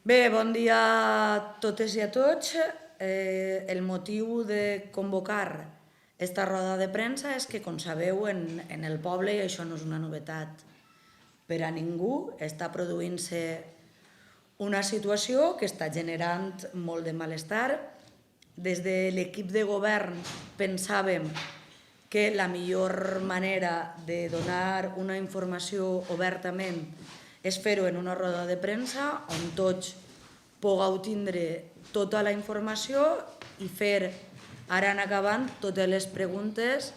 Bé, bon dia a totes i a tots. El motiu de convocar esta roda de premsa és que, com sabeu, en el poble, i això no és una novetat per a ningú, està produint-se una situació que està generant molt de malestar. Des de l'equip de govern pensàvem que la millor manera de donar una informació obertament és fer-ho en una roda de premsa on tots pugueu tindre tota la informació i fer ara en acabant totes les preguntes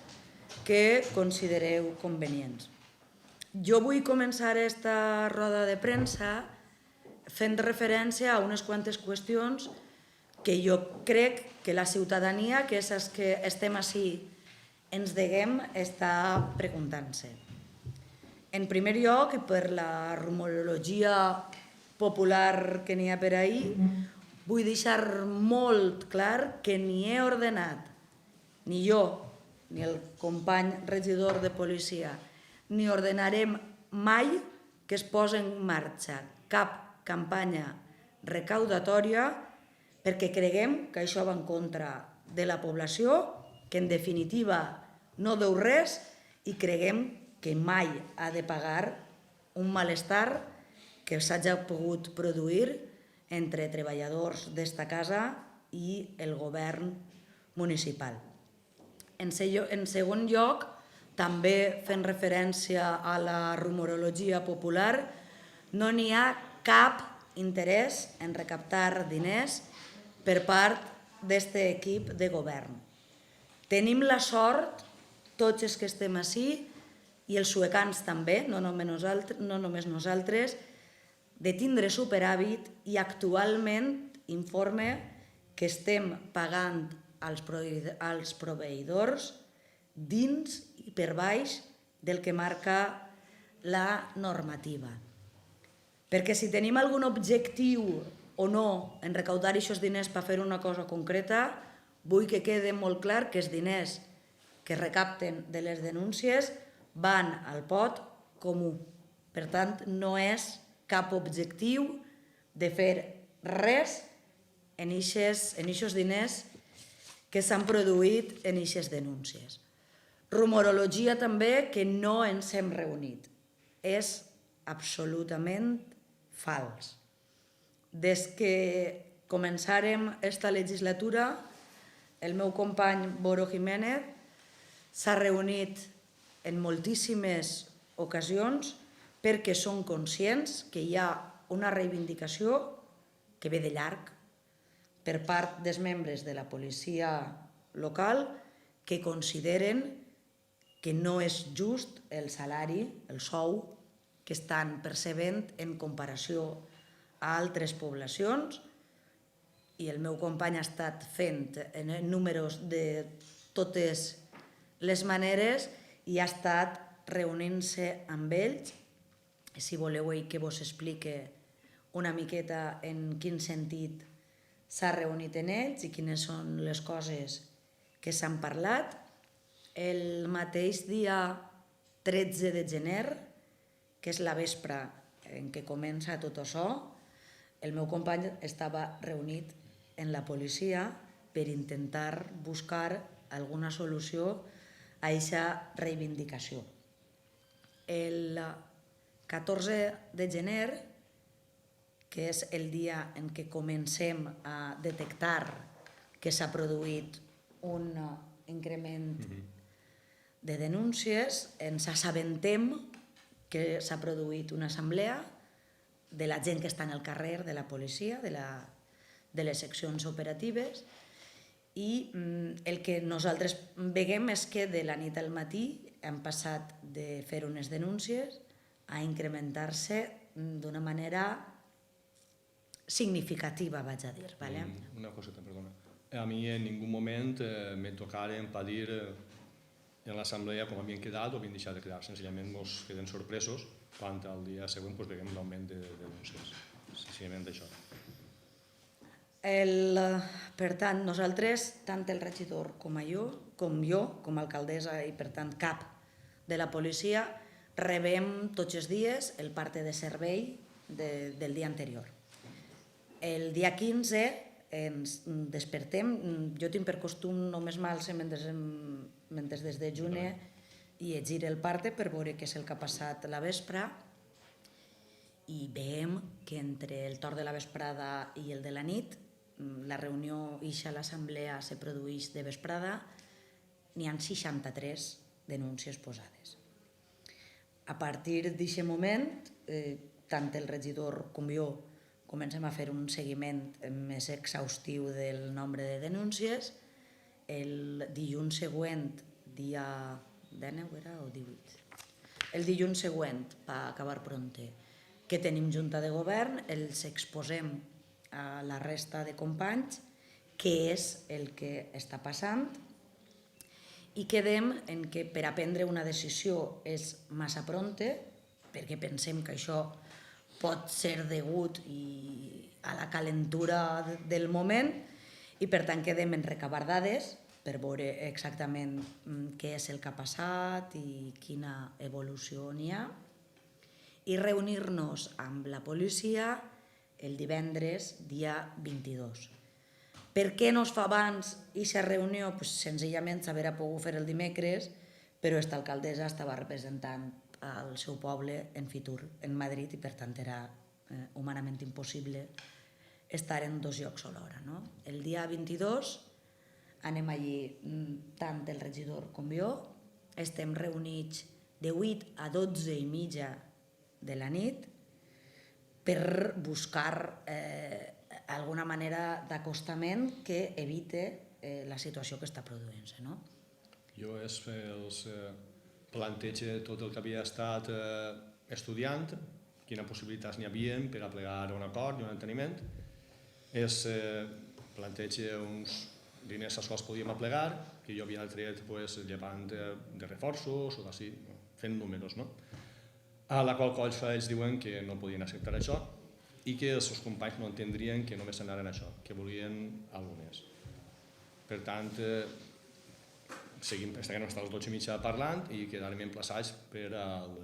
que considereu convenients. Jo vull començar aquesta roda de premsa fent referència a unes quantes qüestions que jo crec que la ciutadania, que és els que estem ací, ens deguem estar preguntant-se. En primer lloc, i per la rumorologia popular que n'hi ha per ahir, vull deixar molt clar que ni he ordenat, ni jo, ni el company regidor de policia, ni ordenarem mai que es posi en marxa cap campanya recaudatòria perquè creguem que això va en contra de la població, que en definitiva no deu res i creguem que mai ha de pagar un malestar que s'hagi pogut produir entre treballadors d'esta casa i el govern municipal. En segon lloc, també fent referència a la rumorologia popular, no n'hi ha cap interès en recaptar diners per part d'aquest equip de govern. Tenim la sort, tots els que estem ací, i els suecans també, no només nosaltres, de tindre superàvit i actualment informe que estem pagant als proveïdors dins i per baix del que marca la normativa. Perquè si tenim algun objectiu o no en recaudar aquests diners per fer una cosa concreta, vull que quede molt clar que els diners que es recapten de les denúncies van al pot comú. Per tant, no és cap objectiu de fer res en aquests diners que s'han produït en aquestes denúncies. Rumorologia també que no ens hem reunit. És absolutament fals. Des que començàrem esta legislatura, el meu company Boro Jiménez s'ha reunit en moltíssimes ocasions perquè són conscients que hi ha una reivindicació que ve de llarg per part dels membres de la policia local que consideren que no és just el salari, el sou, que estan percebent en comparació a altres poblacions, i el meu company ha estat fent números de totes les maneres i ha estat reunint-se amb ells. Si voleu que vos explique una miqueta en quin sentit s'ha reunit en ells i quines són les coses que s'han parlat. El mateix dia 13 de gener, que és la vespra en què comença tot això, el meu company estava reunit en la policia per intentar buscar alguna solució a aquesta reivindicació. El 14 de gener, que és el dia en què comencem a detectar que s'ha produït un increment de denúncies, ens assabentem que s'ha produït una assemblea de la gent que està en el carrer, de la policia, de les seccions operatives, i el que nosaltres veiem és que de la nit al matí hem passat de fer unes denúncies a incrementar-se d'una manera significativa, vaig a dir. Una coseta, perdona. A mi en ningún moment me tocaren per dir en l'assemblea com havien quedat o havien deixat de quedar. Senzillament ens quedem sorpresos quan al dia següent veiem l'augment de denúncies. Senzillament això. Per tant, nosaltres, tant el regidor com jo, com a alcaldessa i per tant cap de la policia, rebem tots els dies el parte de servei del dia anterior. El dia 15 ens despertem, jo tinc per costum només m'alce mentre desdejune i llegir el parte per veure què és el que ha passat la vespra, i veiem que entre el torn de la vesprada i el de la nit, la reunió ixa a l'assemblea se produeix de vesprada, n'hi ha 63 denúncies posades. A partir d'aquest moment, tant el regidor com jo comencem a fer un seguiment més exhaustiu del nombre de denúncies. El dilluns següent, dia 19 era o 18? El dilluns següent, per acabar pronte, que tenim junta de govern, els exposem a la resta de companys què és el que està passant i quedem en que per a prendre una decisió és massa pronte, perquè pensem que això pot ser degut a la calentura del moment, i per tant quedem en recabar dades per veure exactament què és el que ha passat i quina evolució n'hi ha, i reunir-nos amb la policia el divendres, dia 22. Per què no es fa abans aquesta reunió? Senzillament s'hauria pogut fer el dimecres, però aquesta alcaldessa estava representant el seu poble en Fitur, en Madrid, i per tant era humanament impossible estar en dos llocs alhora. El dia 22 anem allí, tant el regidor com jo, estem reunits de 8 a 12:30 de la nit per buscar alguna manera d'acostament que evite la situació que està produint-se. Jo els plantejo tot el que havia estat estudiant, quines possibilitats n'hi havia per a plegar un acord i un enteniment. Plantejo uns diners als quals podíem aplegar, que jo havia tret llevant de reforços o així, fent números, a la qual cosa ells diuen que no podien acceptar això i que els seus companys no entendrien que només anaren això, que volien algunes. Per tant, estarem fins a les 12:30 parlant i quedarem emplaçats per al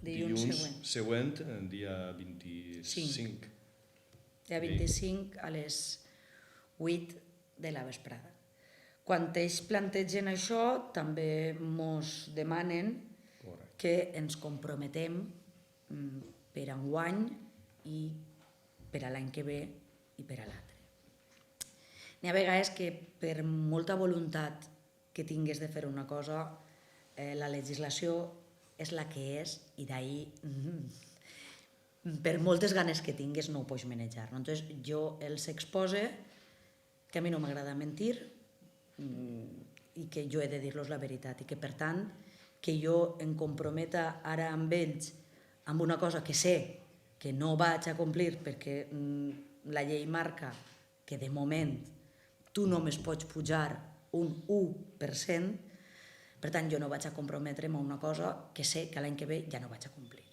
dilluns següent, dia 25. Dia 25 a les 8 de la vesprada. Quan ells plantegen això, també ens demanen que ens comprometem per a enguany i per a l'any que ve i per a l'altre. N'hi ha vegades que per molta voluntat que tingues de fer una cosa, la legislació és la que és i d'ahir, per moltes ganes que tingues, no ho pots manejar. Entonces, jo els expose que a mi no m'agrada mentir i que jo he de dir-los la veritat i que, per tant, que jo em comprometa ara amb ells amb una cosa que sé que no vaig a complir perquè la llei marca que de moment tu només pots pujar un 1%, per tant jo no vaig a comprometre'm a una cosa que sé que l'any que ve ja no vaig a complir.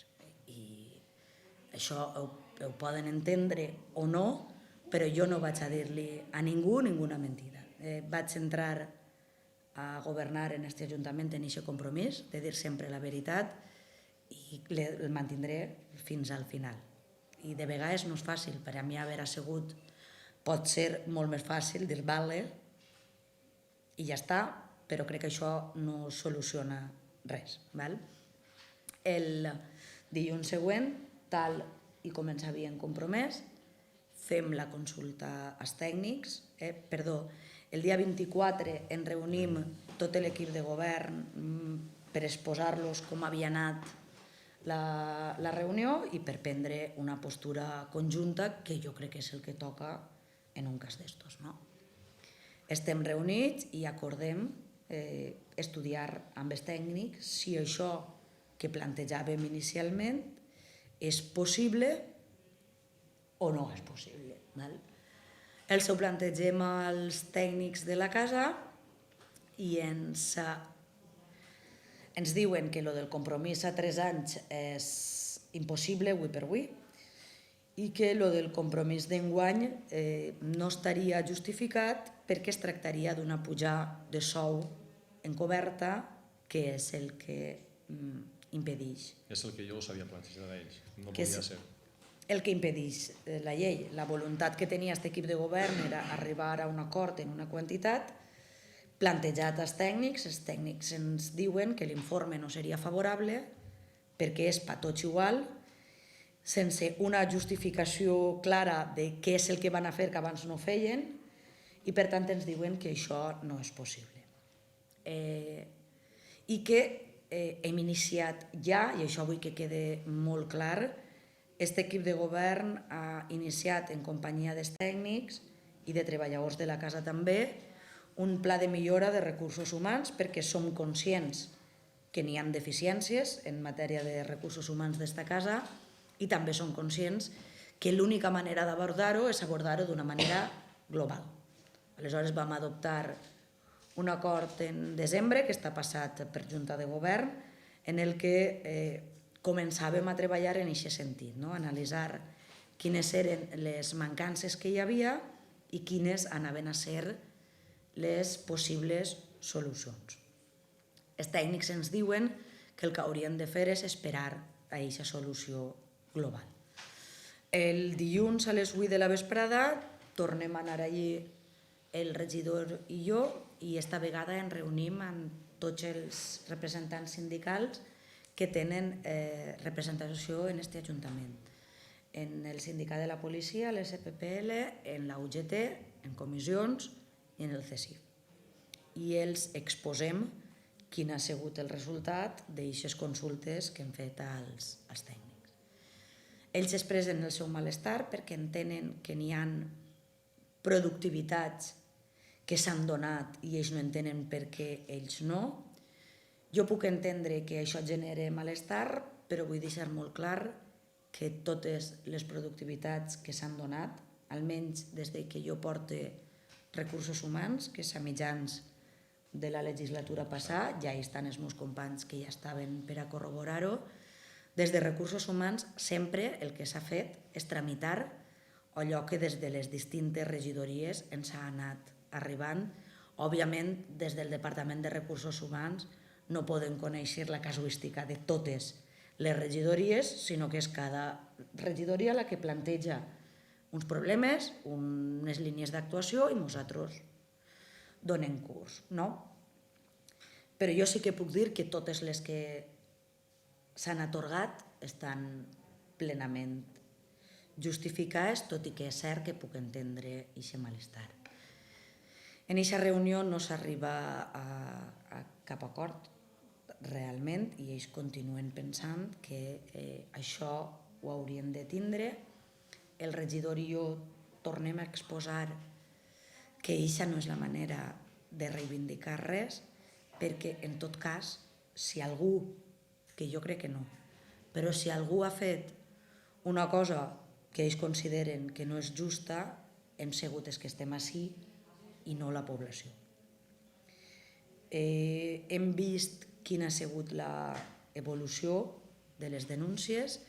I això ho poden entendre o no, però jo no vaig a dir-li a ningú ninguna mentida. Vaig entrar a governar en aquest ajuntament en aquest compromís de dir sempre la veritat i el mantindré fins al final. I de vegades no és fàcil, per a mi haver assegut pot ser molt més fàcil dir vale i ja està, però crec que això no soluciona res. El dilluns següent, tal i com ens havíem compromès, fem la consulta als tècnics, el dia 24 ens reunim tot l'equip de govern per exposar-los com havia anat la reunió i per prendre una postura conjunta que jo crec que és el que toca en un cas d'estos. Estem reunits i acordem estudiar amb els tècnics si això que plantejàvem inicialment és possible o no és possible. Els ho plantegem als tècnics de la casa i ens diuen que el del compromís a 3 anys és impossible avui per avui i que el del compromís d'enguany no estaria justificat perquè es tractaria d'una pujada de sou encoberta, que és el que impedeix. És el que jo us havia plantejat a ells, no podia ser. el que impedeix la llei. La voluntat que tenia aquest equip de govern era arribar a un acord en una quantitat, plantejat als tècnics. Els tècnics ens diuen que l'informe no seria favorable perquè és per tots igual, sense una justificació clara de què és el que van a fer que abans no feien, i per tant ens diuen que això no és possible. I que hem iniciat ja, i això vull que quede molt clar, aquest equip de govern ha iniciat en companyia dels tècnics i de treballadors de la casa també un pla de millora de recursos humans, perquè som conscients que n'hi ha deficiències en matèria de recursos humans d'esta casa, i també som conscients que l'única manera d'abordar-ho és abordar-ho d'una manera global. Aleshores vam adoptar un acord en desembre, que està passat per Junta de Govern, en el que començàvem a treballar en aquest sentit, analitzar quines eren les mancances que hi havia i quines anaven a ser les possibles solucions. Els tècnics ens diuen que el que haurien de fer és esperar a aquesta solució global. El dilluns a les 8 de la vesprada tornem a anar allí el regidor i jo, i esta vegada ens reunim amb tots els representants sindicals que tenen representació en aquest Ajuntament. En el sindicat de la policia, l'SPPL, en la UGT, en comissions i en el CSIF. I els exposem quin ha sigut el resultat d'aquestes consultes que hem fet als tècnics. Ells expressen el seu malestar perquè entenen que n'hi ha productivitats que s'han donat i ells no entenen per què ells no. Jo puc entendre que això genera malestar, però vull deixar molt clar que totes les productivitats que s'han donat, almenys des que jo porte recursos humans, que és a mitjans de la legislatura passada, ja hi estan els meus companys que ja estaven per a corroborar-ho, des de recursos humans sempre el que s'ha fet és tramitar allò que des de les distintes regidories ens ha anat arribant. Òbviament, des del Departament de Recursos Humans no poden conèixer la casuística de totes les regidories, sinó que és cada regidoria la que planteja uns problemes, unes línies d'actuació, i nosaltres donem curs. Però jo sí que puc dir que totes les que s'han atorgat estan plenament justificades, tot i que és cert que puc entendre aquest malestar. En aquesta reunió no s'arriba a cap acord realment, i ells continuen pensant que això ho haurien de tindre. El regidor i jo tornem a exposar que aquesta no és la manera de reivindicar res, perquè en tot cas, si algú, que jo crec que no, però si algú ha fet una cosa que ells consideren que no és justa, hem sigut els que estem ací i no la població. Hem vist quina ha sigut l'evolució de les denúncies.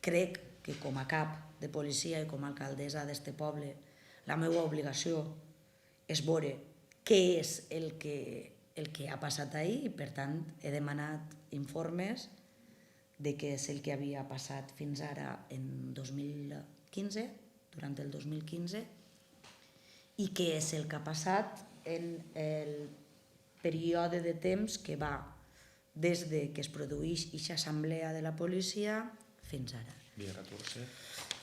Crec que com a cap de policia i com a alcaldessa d'este poble la meva obligació és veure què és el que ha passat ahir, i per tant he demanat informes de què és el que havia passat fins ara en 2015, durant el 2015, i què és el que ha passat en el període de temps que va des que es produeix aquesta assemblea de la policia fins ara. Dia 14.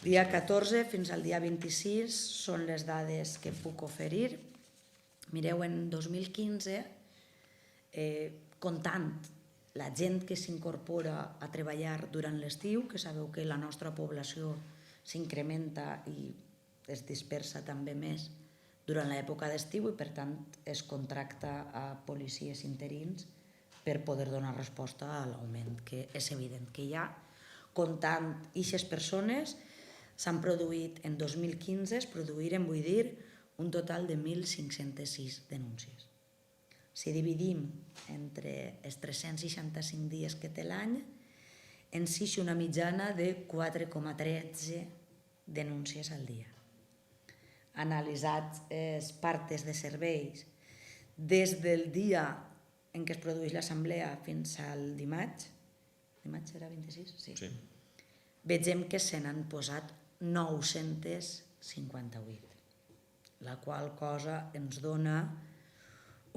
Dia 14 fins al dia 26 són les dades que puc oferir. Mireu, en 2015, comptant la gent que s'incorpora a treballar durant l'estiu, que sabeu que la nostra població s'incrementa i es dispersa també més durant l'època d'estiu, i per tant es contracta a policies interins per poder donar resposta a l'augment que és evident que hi ha. Comptant aquestes persones, s'han produït en 2015, es produïren, vull dir, un total de 1.506 denúncies. Si dividim entre els 365 dies que té l'any, ens ix una mitjana de 4,13 denúncies al dia. Analitzats els partes de serveis des del dia en què es produeix l'assemblea fins al dimarts era 26? Sí. Vegem que se n'han posat 958, la qual cosa ens dona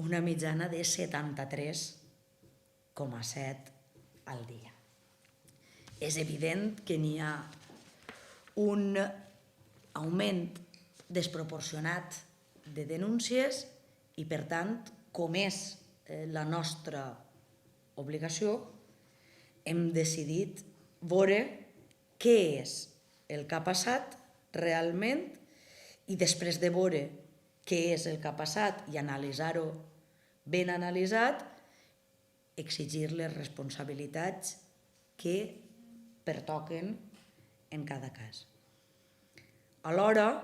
una mitjana de 73,7 al dia. És evident que n'hi ha un augment desproporcionat de denúncies i, per tant, com és la nostra obligació, hem decidit veure què és el que ha passat realment i, després de veure què és el que ha passat i analitzar-ho ben analitzat, exigir les responsabilitats que pertoquen en cada cas. Alhora,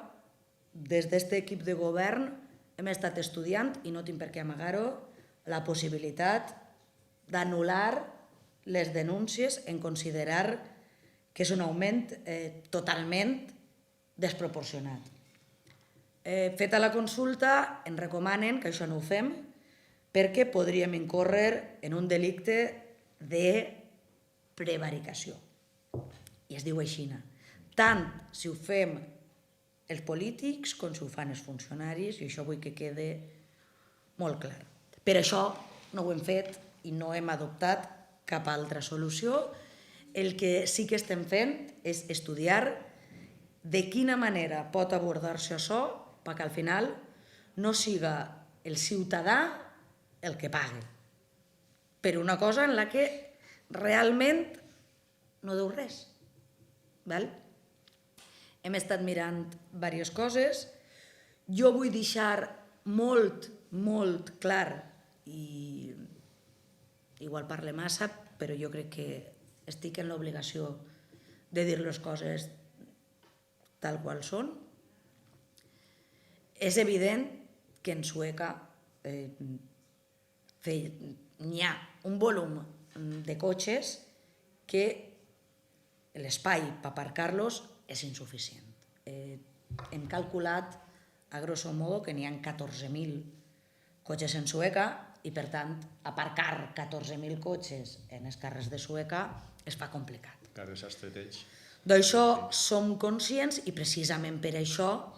des d'aquest equip de govern hem estat estudiant, i no tinc per què amagar-ho, la possibilitat d'anul·lar les denúncies en considerar que és un augment totalment desproporcionat. Feta la consulta, ens recomanen que això no ho fem perquè podríem incórrer en un delicte de prevaricació. I es diu així, tant si ho fem els polítics com si ho fan els funcionaris, i això vull que quede molt clar. Per això no ho hem fet i no hem adoptat cap altra solució. El que sí que estem fent és estudiar de quina manera pot abordar-se això perquè al final no siga el ciutadà el que pague per una cosa en la que realment no deu res. Hem estat mirant diverses coses. Jo vull deixar molt, molt clar, i igual parle massa, però jo crec que estic en l'obligació de dir les coses tal qual són. És evident que en Sueca n'hi ha un volum de cotxes que l'espai per aparcar-los és insuficient. Hem calculat, a grosso modo, que n'hi ha 14.000 cotxes en Sueca i, per tant, aparcar 14.000 cotxes en els carrers de Sueca es fa complicat. Carrers estratègics. D'això som conscients i, precisament per això,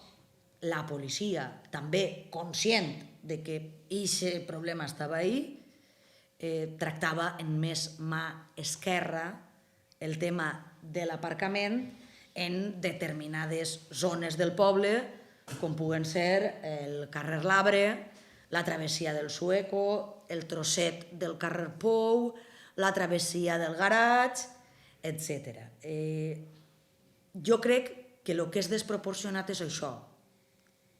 la policia, també conscient de que aquest problema estava ahí, tractava en més mà esquerra el tema de l'aparcament en determinades zones del poble, com puguen ser el carrer Labre, la travessia del Sueco, el trosset del carrer Pou, la travessia del Garatge, etc. Jo crec que el que és desproporcionat és això,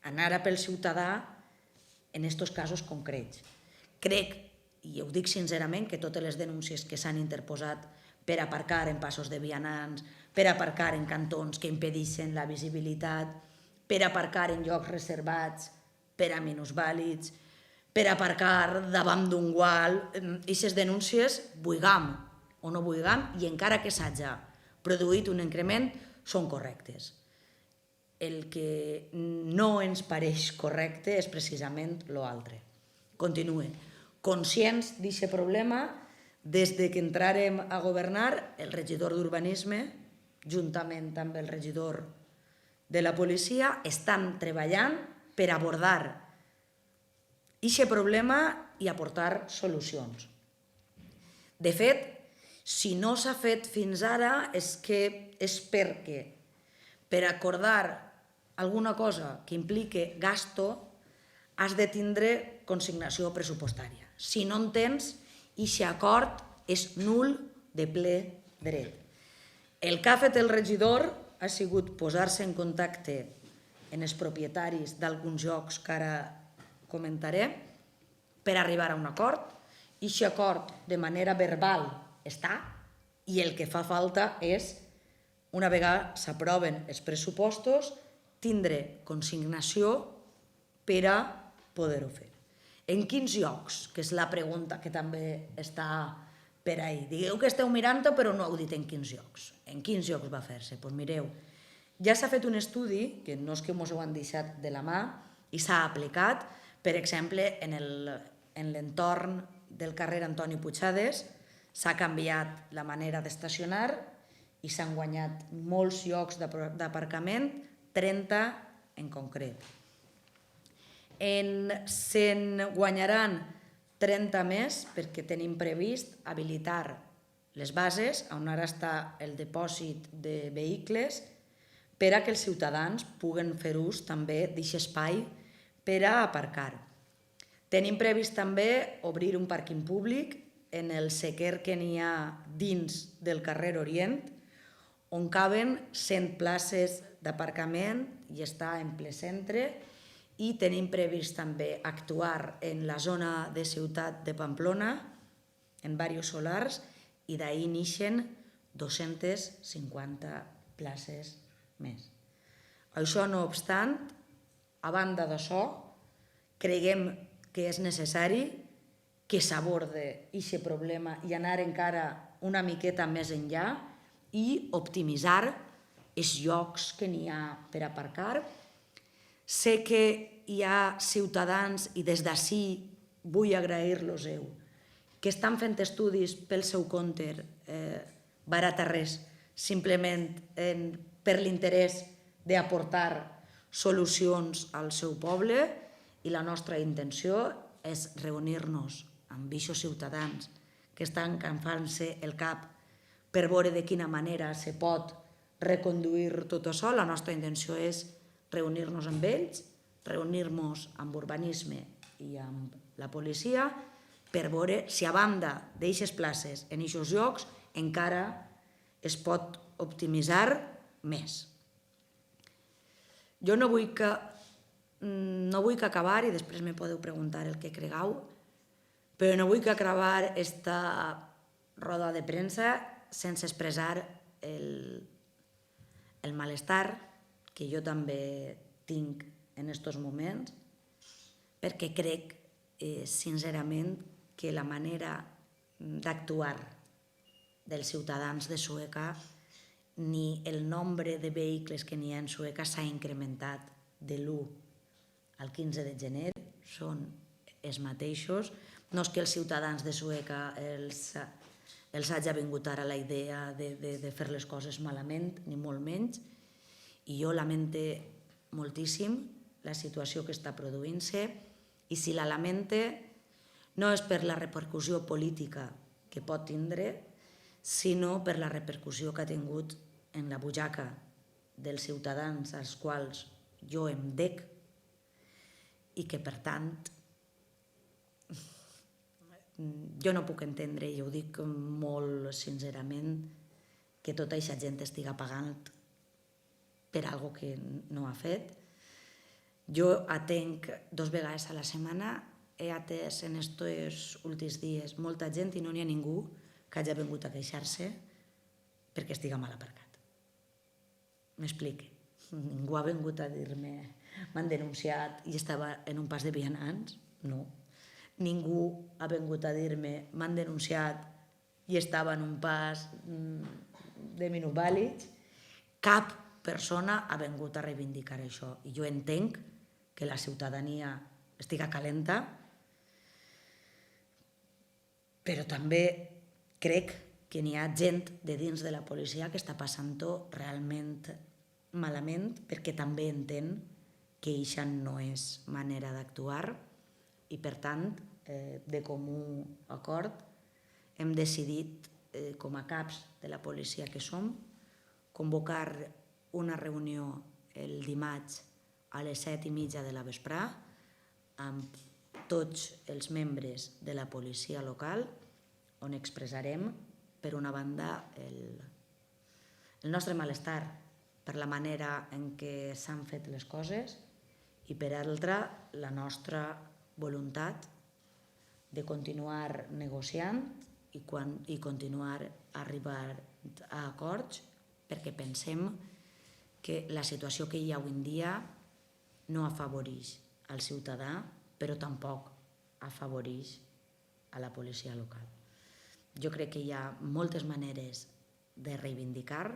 anar a pel ciutadà en aquests casos concrets. Crec, i ho dic sincerament, que totes les denúncies que s'han interposat per aparcar en passos de vianants, per aparcar en cantons que impedeixen la visibilitat, per aparcar en llocs reservats per a minusvàlids, per aparcar davant d'un gual, aquestes denúncies, vulguem o no vulguem, i encara que s'hagi produït un increment, són correctes. El que no ens pareix correcte és precisament l'altre. Continue. Conscients d'aquest problema, des que entrarem a governar, el regidor d'Urbanisme, juntament amb el regidor de la policia, estan treballant per abordar aquest problema i aportar solucions. De fet, si no s'ha fet fins ara és perquè per acordar alguna cosa que implique gasto has de tindre consignació pressupostària. Si no en tens, aquest acord és nul de ple dret. El que ha fet el regidor ha sigut posar-se en contacte amb els propietaris d'alguns llocs que ara comentaré per arribar a un acord. Aquest acord de manera verbal està i el que fa falta és, una vegada s'aproven els pressupostos, tindre consignació per a poder-ho fer. En quins llocs? Que és la pregunta que també està per ahí. Digueu que esteu mirant-ho, però no heu dit en quins llocs. En quins llocs va fer-se? Doncs mireu, ja s'ha fet un estudi, que no és que mos ho han deixat de la mà, i s'ha aplicat, per exemple, en l'entorn del carrer Antoni Puigades, s'ha canviat la manera d'estacionar i i s'han guanyat molts llocs d'aparcament, 30 en concret. Se'n guanyaran 30 més perquè tenim previst habilitar les bases on ara està el dipòsit de vehicles per a que els ciutadans puguen fer ús també d'aquest espai per a aparcar. Tenim previst també obrir un pàrquing públic en el sequer que n'hi ha dins del carrer Orient, on caben 100 places d'aparcament i està en ple centre, i tenim previst també actuar en la zona de ciutat de Pamplona, en diversos solars, i d'ahir neixen 250 places més. Això no obstant, a banda d'això, creiem que és necessari que s'aborde aquest problema i anar encara una miqueta més enllà i optimitzar els llocs que n'hi ha per aparcar. Sé que hi ha ciutadans, i des d'ací vull agrair-los que estan fent estudis pel seu compte, barat a res, simplement per l'interès d'aportar solucions al seu poble, i la nostra intenció és reunir-nos amb aquests ciutadans que estan campant-se el cap per veure de quina manera se pot reconduir tot això. La nostra intenció és reunir-nos amb ells, reunir-nos amb urbanisme i amb la policia per veure si a banda d'aquestes places en aquests llocs encara es pot optimitzar més. Jo no vull que acabar, i després me podeu preguntar el que cregueu, però no vull que acabar aquesta roda de premsa sense expressar el malestar que jo també tinc en aquests moments, perquè crec sincerament que la manera d'actuar dels ciutadans de Sueca ni el nombre de vehicles que n'hi ha en Sueca s'ha incrementat de l'1 al 15 de gener, són els mateixos. No és que els ciutadans de Sueca els hagi vingut ara la idea de fer les coses malament, ni molt menys, i jo lamente moltíssim la situació que està produint-se, i si la lamente no és per la repercussió política que pot tindre, sinó per la repercussió que ha tingut en la butxaca dels ciutadans als quals jo em dec, i que per tant jo no puc entendre, i ho dic molt sincerament, que tota aquesta gent estiga pagant per algo que no ha fet. Jo atenc 2 vegades a la setmana, he atès en aquests últims dies molta gent i no n'hi ha ningú que hagi vingut a queixar-se perquè estiga mal aparcat. M'explique. Ningú ha vingut a dir-me m'han denunciat i estava en un pas de vianants? No. Ningú ha vingut a dir-me m'han denunciat i estava en un pas de minusvàlids. Cap persona ha vingut a reivindicar això, i jo entenc que la ciutadania estiga calenta, però també crec que n'hi ha gent de dins de la policia que està passant-ho realment malament, perquè també entén que això no és manera d'actuar, i per tant, de comú acord, hem decidit, com a caps de la policia que som, convocar una reunió el dimarts a les 7:30 de la vesprà amb tots els membres de la policia local, on expressarem, per una banda, el nostre malestar per la manera en què s'han fet les coses, i per altra, la nostra voluntat de continuar negociant i continuar arribant a acords, perquè pensem que la situació que hi ha avui en dia no afavoreix al ciutadà, però tampoc afavoreix a la policia local. Jo crec que hi ha moltes maneres de reivindicar,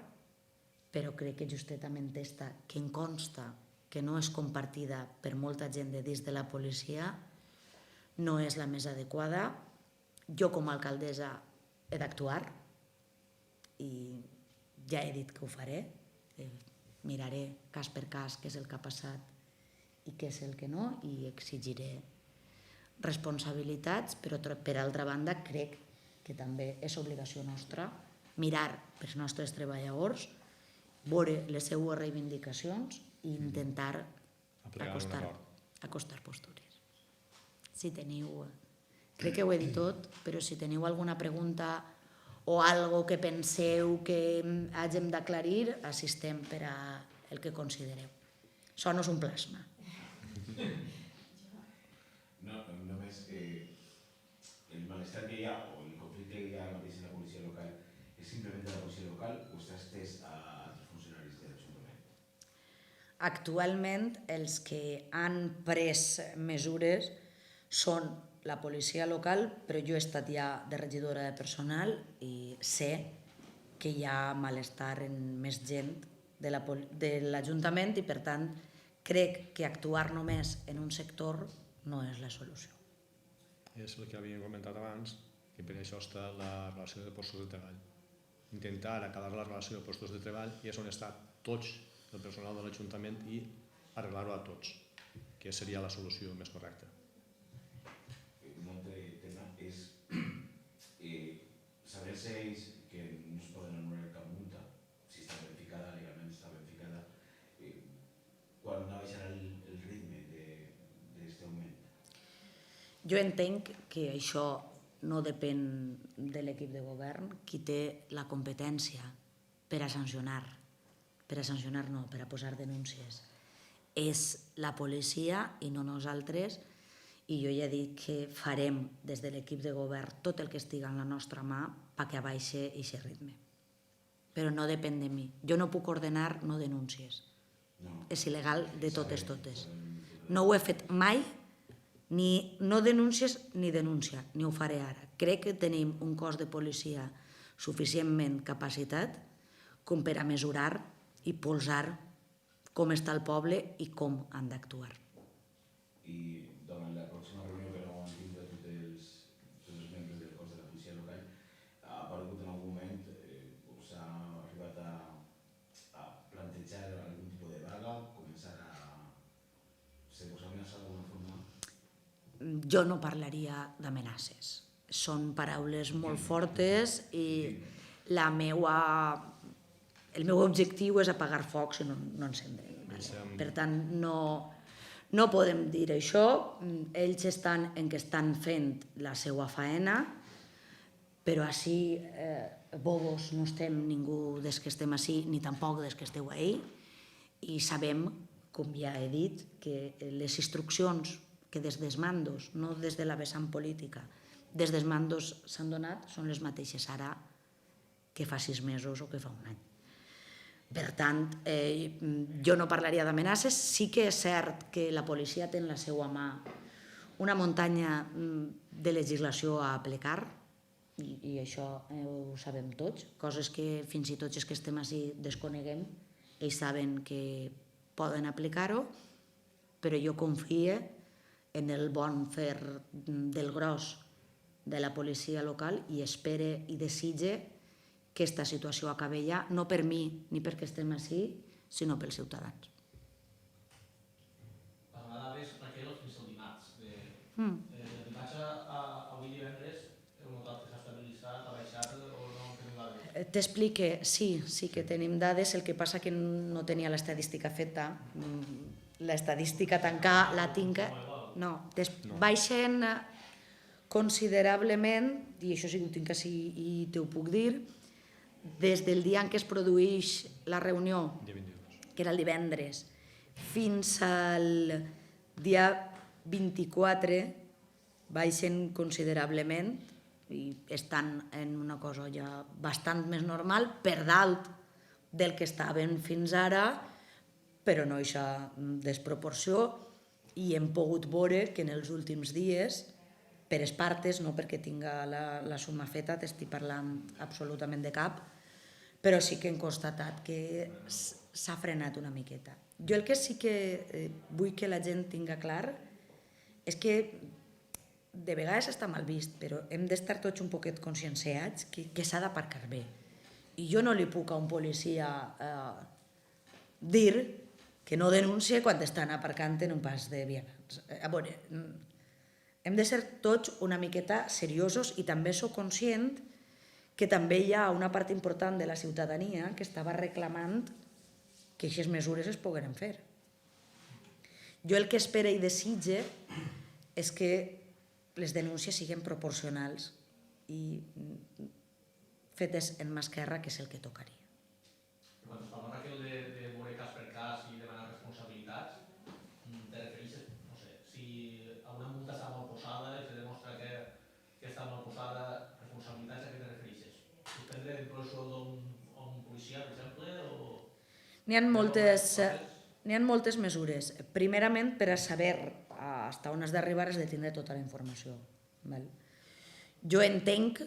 però crec que justament aquesta, que em consta que no és compartida per molta gent de dins de la policia, no és la més adequada. Jo com a alcaldessa he d'actuar, i ja he dit que ho faré, miraré cas per cas què és el que ha passat i què és el que no, i exigiré responsabilitats, però per altra banda crec que també és obligació nostra mirar pels nostres treballadors, veure les seues reivindicacions i intentar acostar postures. Si teniu, crec que ho he dit tot, però si teniu alguna pregunta o algo que penseu que hàgim d'aclarir, assistem per a el que considereu. Això no és un plasma. No, només el malestar que hi ha o el conflicte que hi ha mateix en la policia local és simplement de la policia local o està estès a altres funcionaris de l'Ajuntament? Actualment els que han pres mesures són la policia local, però jo he estat ja de regidora de personal i sé que hi ha malestar en més gent de l'Ajuntament i per tant crec que actuar només en un sector no és la solució. És el que havíem comentat abans, que per això està la relació de postos de treball. Intentar acabar la relació de postos de treball i és on està tots el personal de l'Ajuntament i arreglar-ho a tots, que seria la solució més correcta. Un altre tema és saber si ells que no es poden anular cap multa, si està verificada, legalment està verificada, quan baixarà el ritme d'aquest augment? Jo entenc que això no depèn de l'equip de govern, qui té la competència per a sancionar, per a posar denúncies. És la policia i no nosaltres, i jo ja he dit que farem des de l'equip de govern tot el que estiga en la nostra mà perquè baixi aquest ritme. Però no depèn de mi. Jo no puc ordenar no denúncies. És il·legal de totes. No ho he fet mai, ni no denúncies ni denúncia, ni ho faré ara. Crec que tenim un cos de policia suficientment capacitat com per a mesurar i polsar com està el poble i com han d'actuar. I davant la pròxima reunió que no han tingut tots els membres del cos de la policia local, ha aparegut en algun moment o s'ha arribat a plantejar algun tipus de vaga, començar a se posar amenaçada d'alguna forma? Jo no parlaria d'amenaces. Són paraules molt fortes i el meu objectiu és apagar focs i no encendre. Per tant, no podem dir això. Ells estan fent la seva faena, però així bobos no estem ningú des que estem així, ni tampoc des que esteu ahí, i sabem, com ja he dit, que les instruccions que des dels mandos, no des de la vessant política, des dels mandos s'han donat són les mateixes ara que fa 6 mesos o que fa un any. Per tant, jo no parlaria d'amenaces. Sí que és cert que la policia té en la seva mà una muntanya de legislació a aplicar, i això ho sabem tots, coses que fins i tot els que estem així desconeguem, ells saben que poden aplicar-ho, però jo confio en el bon fer del gros de la policia local i espere i desitge que aquesta situació acabi ja, no per mi ni perquè estem així, sinó pels ciutadans. Parlaves, Raquel, fins al dimarts. De dimarts a avui divendres, heu notat que s'ha estabilitzat, ha baixat o no tenim dades? T'explique, sí que tenim dades, el que passa que no tenia l'estadística feta. L'estadística tancada la tinc... No, baixen considerablement, i això sí que ho tinc així i t'ho puc dir, des del dia en què es produeix la reunió, que era el divendres, fins al dia 24, baixen considerablement i estan en una cosa ja bastant més normal, per dalt del que estaven fins ara, però no aquesta desproporció, i hem pogut veure que en els últims dies, per les partes, no perquè tinga la suma feta, t'estic parlant absolutament de cap, però sí que hem constatat que s'ha frenat una miqueta. Jo el que sí que vull que la gent tinga clar és que de vegades està mal vist, però hem d'estar tots un poquet conscienciats que s'ha d'aparcar bé. I jo no li puc a un policia dir que no denuncie quan estan aparcant en un pas de vianants. A veure, hem de ser tots una miqueta seriosos i també soc conscient que també hi ha una part important de la ciutadania que estava reclamant que aquestes mesures es pogueren fer. Jo el que espero i desitge és que les denúncies siguin proporcionals i fetes en mà esquerra, que és el que tocaria. Quan es parla, Raquel, de veure cas per cas i demanar responsabilitats, te refereixes, no sé, si a una multa està mal posada i se demostra que està mal posada, responsabilitats, a què te refereixes? Suspendre inclús un policia, per exemple, o... N'hi ha moltes mesures. Primerament, per a saber fins on has d'arribar has de tindre tota la informació. Jo entenc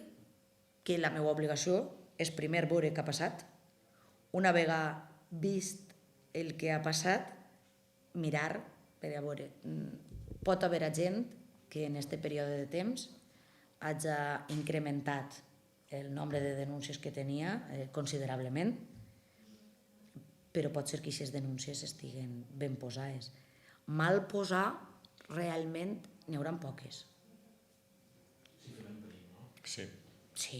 que la meva obligació és primer veure què ha passat. Una vegada vist el que ha passat, mirar per a veure. Pot haver gent que en aquest període de temps hagi incrementat el nombre de denúncies que tenia considerablement, però pot ser que aquestes denúncies estiguen ben posades. Mal posar, realment, n'hi haurà poques. Sí, que ben perill, no? Sí. Sí.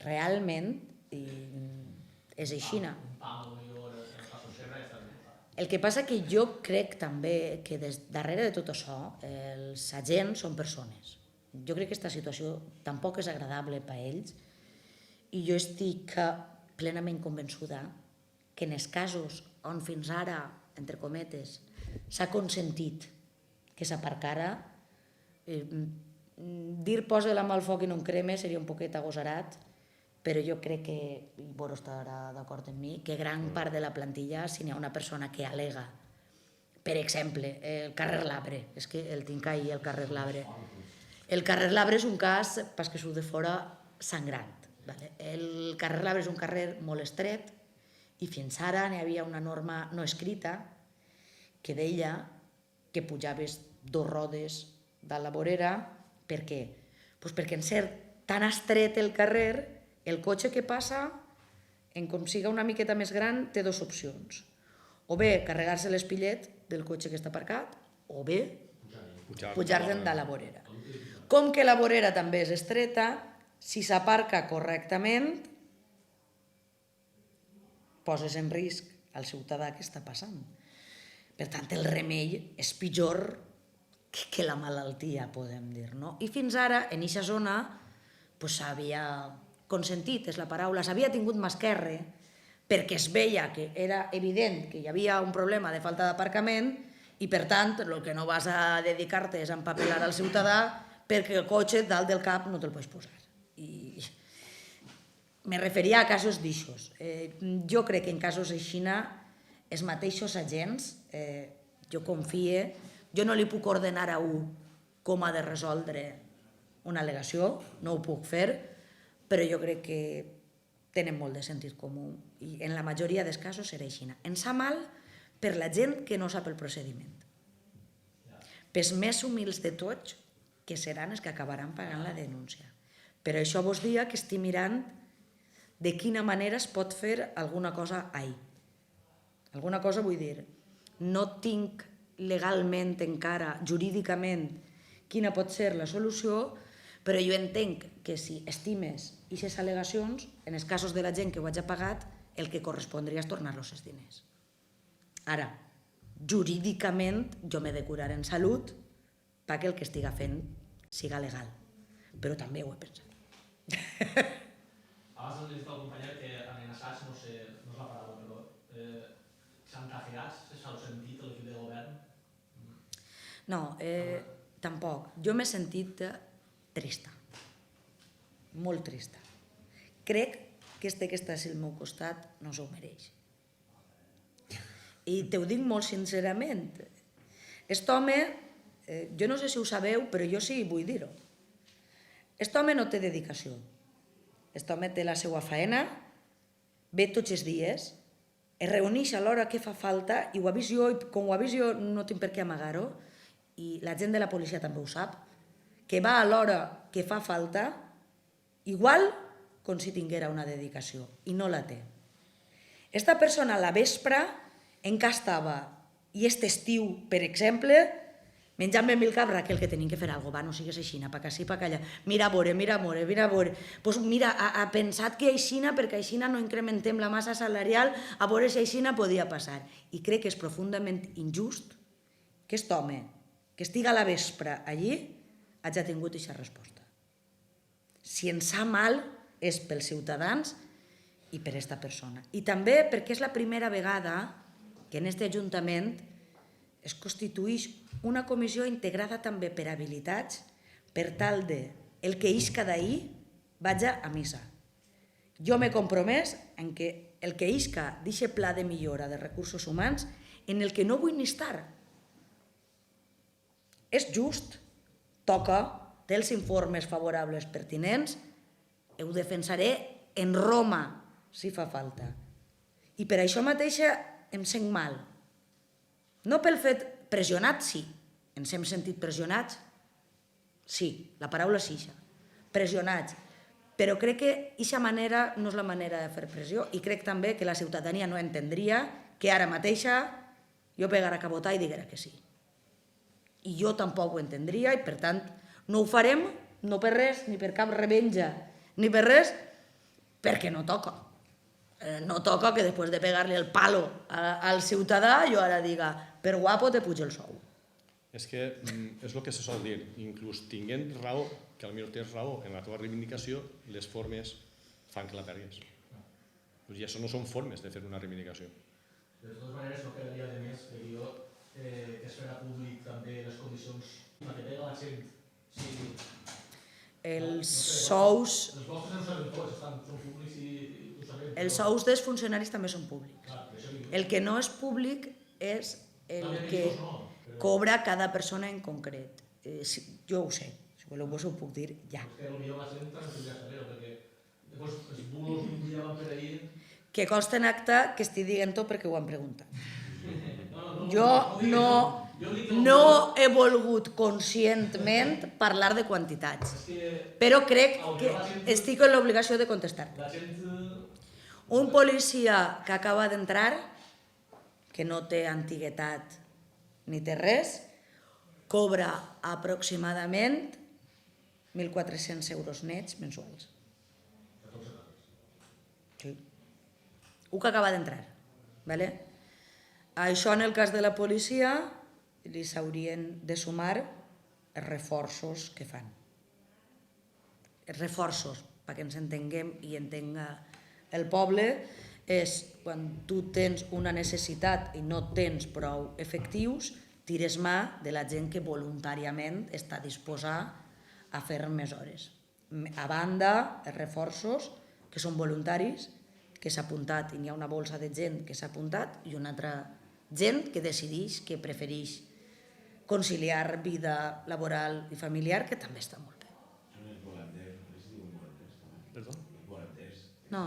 Realment, és així. Un pam, potser, en el passo sempre està ben posat. El que passa que jo crec també que darrere de tot això els agents són persones. Jo crec que aquesta situació tampoc és agradable per a ells i jo estic plenament convençuda que en els casos on fins ara, entre cometes, s'ha consentit que s'aparcara, dir posa la mà al foc i no en creme seria un poquet agosarat, però jo crec que, i Boro estarà d'acord amb mi, que gran part de la plantilla, si n'hi ha una persona que al·lega, per exemple, el carrer Labre, és que el tinc ahí, el carrer Labre. El carrer Labre és un cas, pas que surt de fora, sangrant. El carrer Labre és un carrer molt estret i fins ara n'hi havia una norma no escrita que deia que pujaves 2 rodes de la vorera. Per què? Perquè en ser tan estret el carrer, el cotxe que passa, en com siga una miqueta més gran, té 2 opcions. O bé carregar-se l'espillet del cotxe que està aparcat, o bé pujar-se'n de la vorera. Com que la vorera també és estreta, si s'aparca correctament, poses en risc al ciutadà que està passant. Per tant, el remei és pitjor que la malaltia, podem dir. I fins ara, en aquesta zona, s'havia consentit, és la paraula, s'havia tingut mà esquerra, perquè es veia que era evident que hi havia un problema de falta d'aparcament i, per tant, el que no vas a dedicar-te és a empapelar al ciutadà perquè el cotxe dalt del cap no te'l pots posar. I me referia a casos d'aixòs. Jo crec que en casos així, els mateixos agents, jo confie, jo no li puc ordenar a un com ha de resoldre una al·legació, no ho puc fer, però jo crec que tenen molt de sentit comú i en la majoria dels casos serà així. Ens sap mal per la gent que no sap el procediment. Pels més humils de tots, que seran els que acabaran pagant la denúncia. Però això vos dia que estic mirant de quina manera es pot fer alguna cosa ahir. Alguna cosa vull dir, no tinc legalment encara, jurídicament, quina pot ser la solució, però jo entenc que si estimes aquestes al·legacions, en els casos de la gent que ho hagi pagat, el que correspondria és tornar-los els diners. Ara, jurídicament, jo m'he de curar en salut perquè el que estiga fent siga legal, però també ho he pensat. Abans hem dit al companyet que amenaçats, no és la paraula, però xantajeats, s'ha sentit a l'equip de govern? No, tampoc. Jo m'he sentit trista, molt trista. Crec que que està al meu costat no s'ho mereix. I te ho dic molt sincerament. Aquest home, jo no sé si ho sabeu, però jo sí vull dir-ho. Aquest home no té dedicació. Aquest home té la seva feina, ve tots els dies, es reuneix a l'hora que fa falta i ho ha vist jo, i com ho ha vist jo no tinc per què amagar-ho, i la gent de la policia també ho sap, que va a l'hora que fa falta, igual com si tinguera una dedicació, i no la té. Esta persona a la vespre encara estava, i este estiu, per exemple, menjant-me mil cabra, que el que tenim que fer alguna cosa, va, no sigues aixina, pa acá, pa allà, mira a veure. Pues mira, ha pensat que aixina, perquè aixina no incrementem la massa salarial, a veure si aixina podia passar. I crec que és profundament injust que aquest home, que estiga a la vespre allí, hagi tingut aquesta resposta. Si ens sap mal és pels ciutadans i per aquesta persona. I també perquè és la primera vegada que en aquest Ajuntament es constitueix una comissió integrada també per habilitats per tal de el que isca d'ahir vaja a missa. Jo m'he compromès en que el que isca d'aquest pla de millora de recursos humans en el que no vull ni estar. És just, toca, té els informes favorables pertinents, ho defensaré en Roma, si fa falta. I per això mateixa em sent mal. No pel fet pressionats, sí. Ens hem sentit pressionats? Sí, la paraula és ixa. Pressionats. Però crec que ixa manera no és la manera de fer pressió i crec també que la ciutadania no entendria que ara mateixa jo pegara a votar i diguera que sí. I jo tampoc ho entendria i per tant no ho farem, no per res, ni per cap revenja, ni per res, perquè no toca. No toca que després de pegar-li el palo al ciutadà jo ara diga per guapo te puja el sou. És que és el que se sol dir, inclús tinguent raó, que potser tens raó en la teva reivindicació, les formes fan que la pergues. I això no són formes de fer una reivindicació. De totes maneres, no quedaria de més que jo que es farà públic també les condicions en què pega la gent. Sí. Els sous... Els vostres no saben tots, són públics i ho sabem. Els sous dels funcionaris també són públics. El que no és públic és el que cobra cada persona en concret. Jo ho sé, si voleu vos ho puc dir ja. És que potser la gent també podria saber, perquè llavors els bulos un dia van per ahir... Que consta en acte que estic dient-ho perquè ho han preguntat. Jo no he volgut conscientment parlar de quantitats, però crec que estic en l'obligació de contestar. Un policia que acaba d'entrar, que no té antiguitat ni té res, cobra aproximadament 1.400 euros nets mensuals. Sí. Un que acaba d'entrar. ¿Vale? Això en el cas de la policia li s'haurien de sumar els reforços que fan. Els reforços, perquè ens entenguem i entenga el poble, és quan tu tens una necessitat i no tens prou efectius, tires mà de la gent que voluntàriament està disposada a fer més hores. A banda, els reforços, que són voluntaris, que s'ha apuntat, i n'hi ha una bolsa de gent que s'ha apuntat, i una altra gent que decideix, que prefereix conciliar vida laboral i familiar, que també està molt bé. Són els volanters, es diuen volanters també. Perdó? Els volanters. No,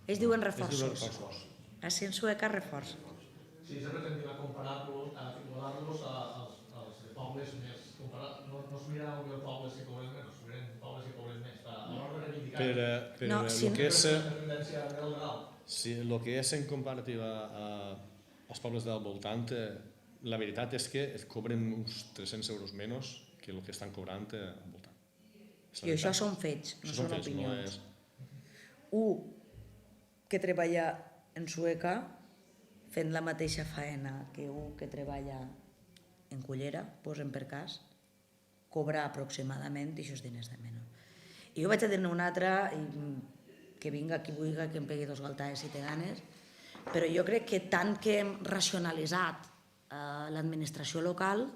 ells diuen reforços. Reforços. Així en sueca, reforços. Sí, sempre tendim a comparar-los, a igualar-los als de pobles més... No es miren els pobles que cobren menys, es miren pobles que cobren més. A l'hora de reivindicar... Però el que és... tendència general. Sí, el que és en comparativa als pobles del voltant, la veritat és que es cobren uns 300 euros menys que el que estan cobrant al voltant. I això són fets, no són opinions. Un que treballa en Sueca fent la mateixa faena que un que treballa en Cullera, posem per cas, cobra aproximadament aquests diners de menys. I jo vaig a dir-ne una altra, que vinga qui vulgui, que em pegui dos galtades si té ganes, però jo crec que tant que hem racionalitzat l'administració local,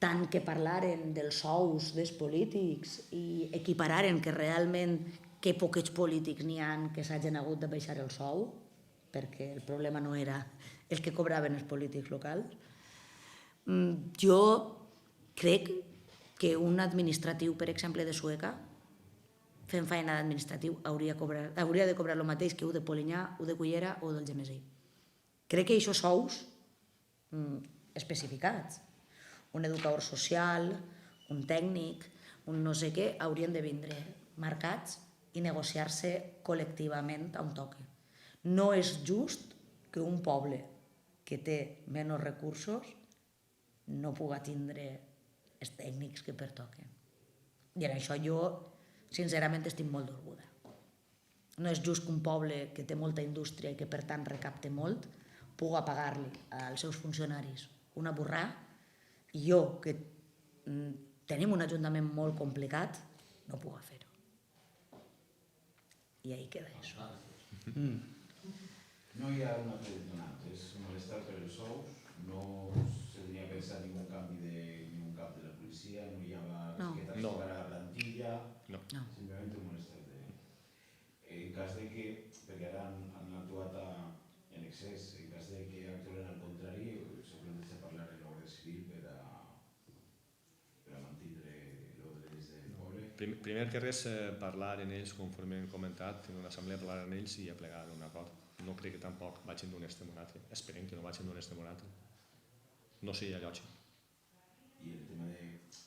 tant que parlaren dels sous dels polítics i equipararen que realment que poquets polítics n'hi ha que s'hagin hagut de baixar el sou, perquè el problema no era el que cobraven els polítics locals. Jo crec que un administratiu, per exemple, de Sueca, fent feina d'administratiu, hauria de cobrar el mateix que un de Polinyà, un de Cullera o del Gemesí. Crec que aquests sous especificats, un educador social, un tècnic, un no sé què, haurien de vindre marcats i negociar-se col·lectivament on toque. No és just que un poble que té menys recursos no puga tindre els tècnics que pertoquen. I en això jo, sincerament, estic molt d'orguda. No és just que un poble que té molta indústria i que per tant recapte molt puga pagar-li als seus funcionaris una borrà i jo, que tenim un ajuntament molt complicat, no puga fer-ho. I ahí queda això. No hi ha un altre detonant, és malestar per els sous, no se tenia pensat ningú canvi de ningú cap de la policia, no hi havia que t'activar la plantilla, simplement un malestar de... En cas de que, perquè ara han actuat en excés, en cas de que actuen al contrari, s'ho planteja parlar en l'ordre civil per a mantindre l'ordre des del poble. Primer que res, parlar en ells, conforme hem comentat, en una assemblea parlar en ells i aplegar un acord. No crec que tampoc vagin d'un extrem a un altre. Esperem que no vagin d'un extrem a un altre. No seria lògic. I el tema de...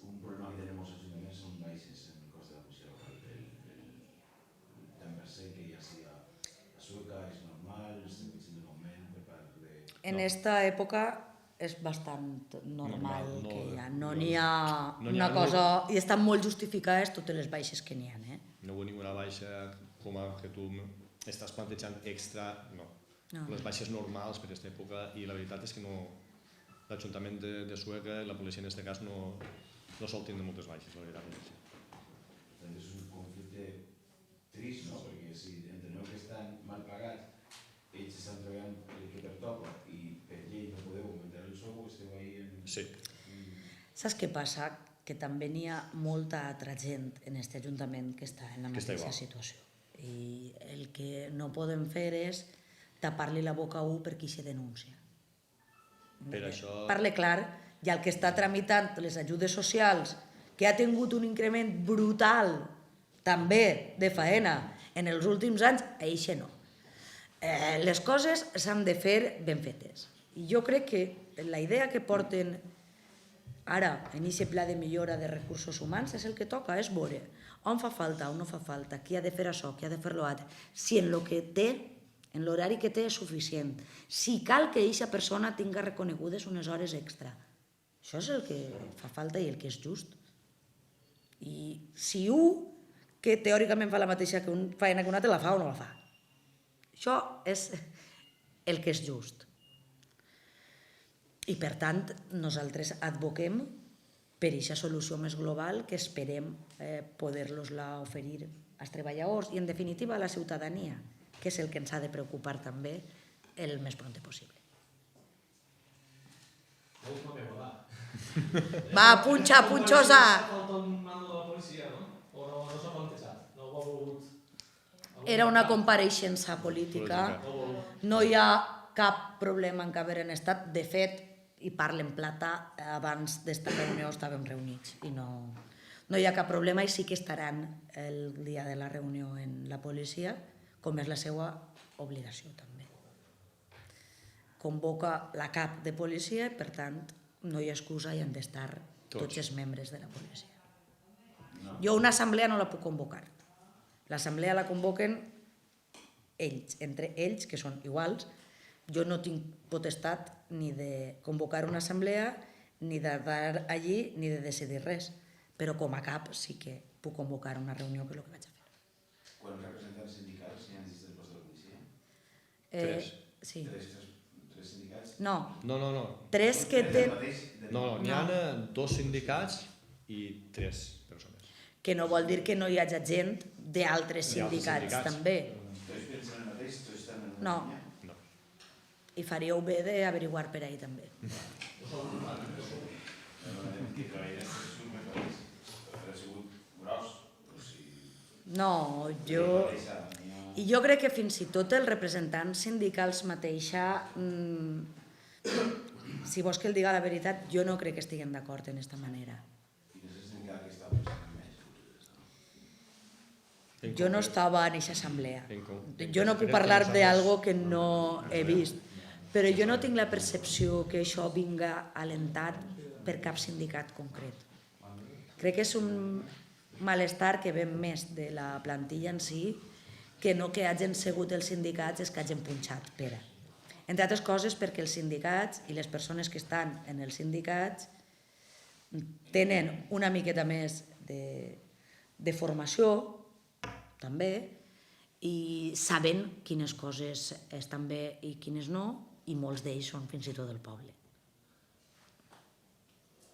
Un problema que tenim els ajuntaments són baixes en el cost de la policia local. El tant per cent que ja sigui a Sueca és normal, estem pitjant un augment per part de... En esta època és bastant normal que ja no n'hi ha una cosa... I estan molt justificades totes les baixes que n'hi ha. No vull ninguna baixa com a que tu estàs plantejant extra, no. Les baixes normals per aquesta època i la veritat és que l'Ajuntament de Sueca, la policia en aquest cas, no sol tindre moltes baixes, la veritat. És un conflicte trist, no? Perquè si enteneu que estan mal pagats, ells estan treballant el que pertoca i per llei no podeu augmentar el sou, esteu ahí en... Sí. Saps què passa? Que també n'hi ha molta altra gent en aquest Ajuntament que està en la mateixa situació. I el que no podem fer és tapar-li la boca a un per qui se denuncia. Per això... Parle clar, i el que està tramitant les ajudes socials, que ha tingut un increment brutal també de faena en els últims anys, això no. Les coses s'han de fer ben fetes. I jo crec que la idea que porten ara en aquest pla de millora de recursos humans és el que toca, és veure on fa falta, on no fa falta, qui ha de fer això, qui ha de fer l'altre, si en el que té, en l'horari que té és suficient, si cal que aquesta persona tinga reconegudes unes hores extra. Això és el que fa falta i el que és just. I si un que teòricament fa la mateixa feina que un altre la fa o no la fa. Això és el que és just. I per tant, nosaltres advoquem per aquesta solució més global que esperem poder-los-la oferir als treballadors i, en definitiva, a la ciutadania, que és el que ens ha de preocupar també el més pront possible. Va, punxa, punxosa! Era una compareixença política. No hi ha cap problema en què haver estat. De fet, i parlen plata, abans d'esta reunió estàvem reunits i no hi ha cap problema i sí que estaran el dia de la reunió en la policia, com és la seva obligació també. Convoca la cap de policia i per tant no hi ha excusa i han d'estar tots els membres de la policia. Jo una assemblea no la puc convocar. L'assemblea la convoquen ells, entre ells, que són iguals. Jo no tinc potestat ni de convocar una assemblea, ni d'estar allí, ni de decidir res. Però com a cap sí que puc convocar una reunió, que és el que vaig a fer. Quants representants sindicals n'hi ha dins del cos de la policia? Tres. Sí. Tres sindicats? No. No. Tres que tenen... No, n'hi ha 2 sindicats i 3 persones. Que no vol dir que no hi hagi gent d'altres sindicats també. Tots pensen el mateix? Tots estan en una No. línia? I faríeu bé d'averiguar per ahí també. No, I jo crec que fins i tot els representants sindicals mateixa, si vols que el diga la veritat, jo no crec que estiguen d'acord en aquesta manera. Jo no estava en aquesta assemblea. Jo no puc parlar d'algo que no he vist. Però jo no tinc la percepció que això vinga alentat per cap sindicat concret. Crec que és malestar que ve més de la plantilla en si que no que hagin sigut els sindicats els que hagin punxat pera. Entre altres coses perquè els sindicats i les persones que estan en els sindicats tenen una miqueta més de formació, també, i saben quines coses estan bé i quines no, i molts d'ells són fins i tot del poble.